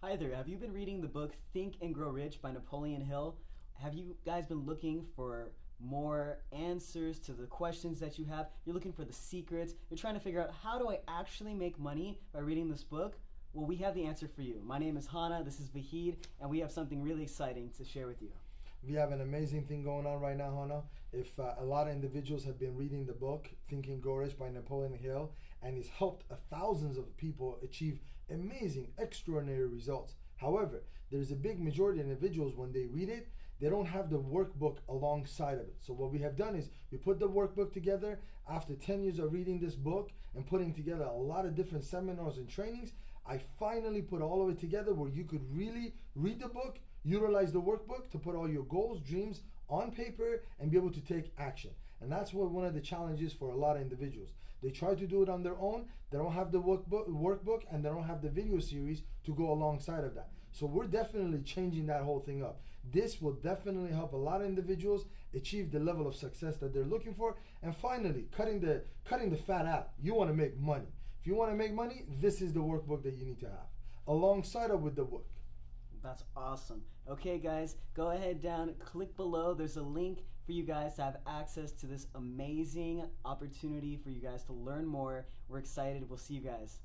Hi there. Have you been reading the book Think and Grow Rich by Napoleon Hill? Have you guys been looking for more answers to the questions that you have? You're looking for the secrets. You're trying to figure out, how do I actually make money by reading this book? Well, we have the answer for you. My name is Hana, this is Vahid, and we have something really exciting to share with you. We have an amazing thing going on right now, Hana. If a lot of individuals have been reading the book Think and Grow Rich by Napoleon Hill, and it's helped thousands of people achieve amazing, extraordinary results. However, there's a big majority of individuals, when they read it, they don't have the workbook alongside of it. So what we have done is we put the workbook together. After 10 years of reading this book and putting together a lot of different seminars and trainings, I finally put all of it together where you could really read the book, utilize the workbook to put all your goals, dreams on paper and be able to take action. And that's what one of the challenges for a lot of individuals. They try to do it on their own. They don't have the workbook and they don't have the video series to go alongside of that. So we're definitely changing that whole thing up. This will definitely help a lot of individuals achieve the level of success that they're looking for. And finally, cutting the fat out. You want to make money. If you want to make money, this is the workbook that you need to have alongside of with the book. That's awesome. Okay, guys, go ahead down, click below. There's a link for you guys to have access to this amazing opportunity for you guys to learn more. We're excited. We'll see you guys.